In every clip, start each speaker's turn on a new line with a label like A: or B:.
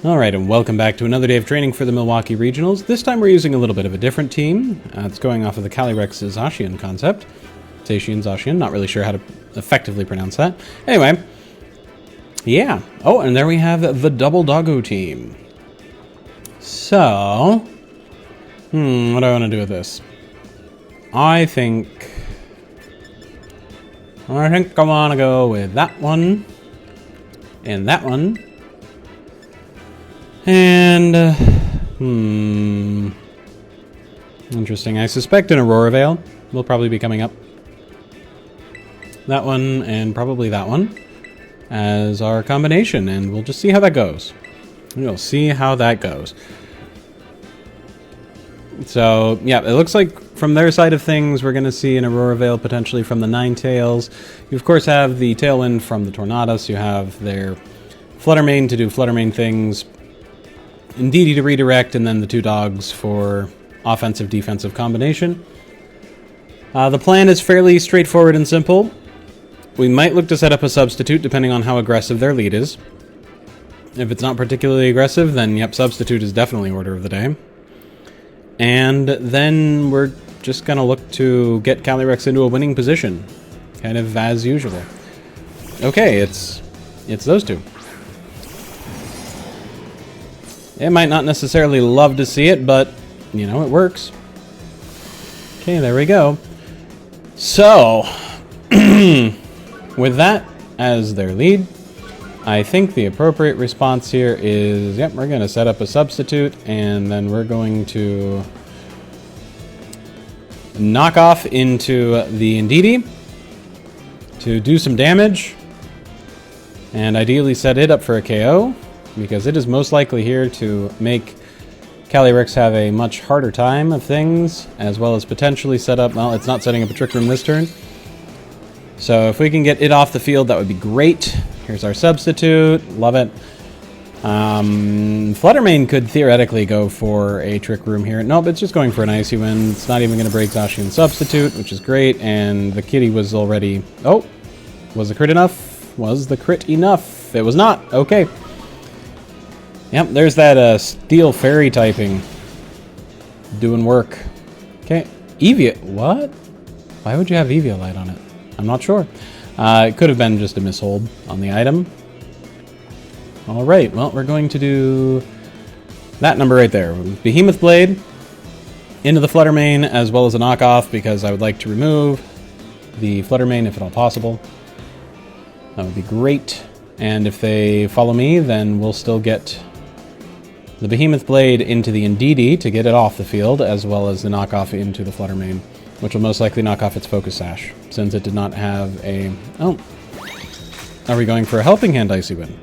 A: Alright, and welcome back to another day of training for the Milwaukee Regionals. This time we're using a little bit of a different team. It's going off of the Calyrex Zacian concept. Zacian, Zacian, not really sure how to effectively pronounce that. Anyway, yeah. Oh, and there we have the Double Doggo team. So, what do I want to do with this? I think I want to go with that one and that one. And, interesting. I suspect an Aurora Veil will probably be coming up. That one and probably that one as our combination, and we'll just see how that goes. We'll see how that goes. So, yeah, it looks like from their side of things, we're going to see an Aurora Veil potentially from the Ninetales. You, of course, have the Tailwind from the Tornadus. You have their Fluttermane to do Fluttermane things. Indeedee to redirect, and then the two dogs for offensive-defensive combination. The plan is fairly straightforward and simple. We might look to set up a substitute depending on how aggressive their lead is. If it's not particularly aggressive, then yep, substitute is definitely order of the day. And then we're just going to look to get Calyrex into a winning position, kind of as usual. Okay, it's those two. It might not necessarily love to see it, but, you know, it works. Okay, there we go. So, with that as their lead, I think the appropriate response here is, yep, we're going to set up a substitute, and then we're going to knock off into the Indeedee to do some damage, and ideally set it up for a KO. Because it is most likely here to make Calyrex have a much harder time of things, as well as potentially set up, well, it's not setting up a Trick Room this turn. So if we can get it off the field, that would be great. Here's our substitute, love it. Fluttermane could theoretically go for a Trick Room here. Nope, it's just going for an Icy Wind. It's not even going to break Zacian's substitute, which is great, and the kitty was already, oh, was the crit enough? Was the crit enough? It was not, okay. Yep, there's that steel fairy typing doing work. Okay, Evia, what? Why would you have Eviolite on it? I'm not sure. It could have been just a mishold on the item. All right, well, we're going to do that number right there. Behemoth Blade into the Fluttermane, as well as a knockoff, because I would like to remove the Fluttermane if at all possible. That would be great. And if they follow me, then we'll still get the Behemoth Blade into the Indeedee to get it off the field, as well as the knockoff into the Fluttermane, which will most likely knock off its Focus Sash, since it did not have a... Oh. Are we going for a Helping Hand Icy Wind?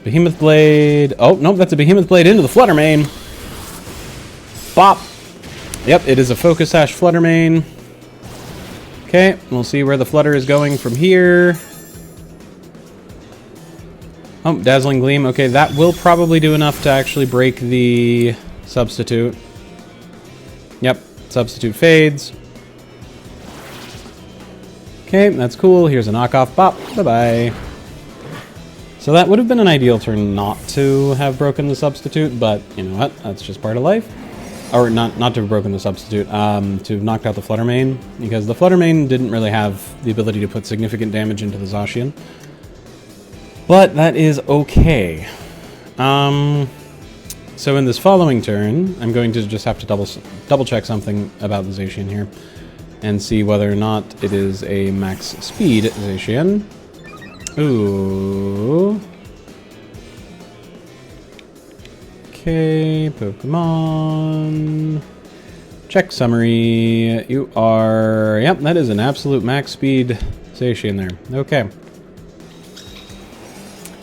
A: Behemoth Blade... Oh, nope, that's a Behemoth Blade into the Fluttermane. Bop! Yep, it is a Focus Sash Fluttermane. Okay, we'll see where the Flutter is going from here. Oh, Dazzling Gleam. Okay, that will probably do enough to actually break the substitute. Yep, substitute fades. Okay, that's cool. Here's a knockoff. Bop. Bye-bye. So that would have been an ideal turn not to have broken the substitute, but you know what? That's just part of life. Or not to have broken the substitute, to have knocked out the Fluttermane, because the Fluttermane didn't really have the ability to put significant damage into the Zacian. But that is okay. So in this following turn, I'm going to just have to double check something about the Zacian here, and see whether or not it is a max speed Zacian. Ooh. Okay, Pokemon. Check summary. You are... Yep, that is an absolute max speed Zacian there. Okay.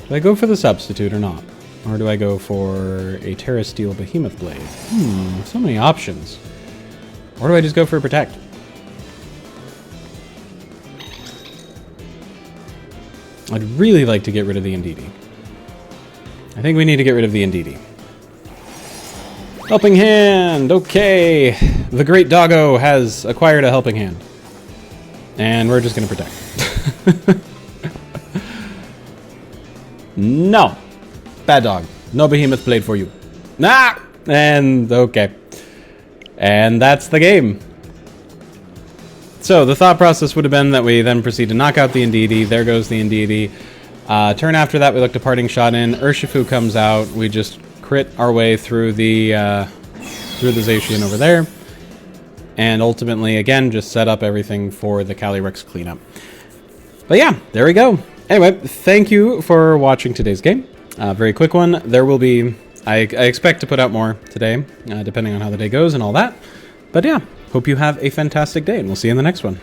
A: Do I go for the substitute or not? Or do I go for a Terra Steel Behemoth Blade? So many options. Or do I just go for a Protect? I'd really like to get rid of the Indeedee. I think we need to get rid of the Indeedee. Helping Hand! Okay! The Great Doggo has acquired a Helping Hand. And we're just going to protect. No. Bad dog. No behemoth played for you. Nah! And, okay. And that's the game. So, the thought process would have been that we then proceed to knock out the Indeedee. There goes the Indeedee. Turn after that, we look to Parting Shot in. Urshifu comes out. We just crit our way through the Zacian over there. And ultimately, again, just set up everything for the Calyrex cleanup. But yeah, there we go. Anyway, thank you for watching today's game. Very quick one. There will be... I expect to put out more today, depending on how the day goes and all that. But yeah, hope you have a fantastic day, and we'll see you in the next one.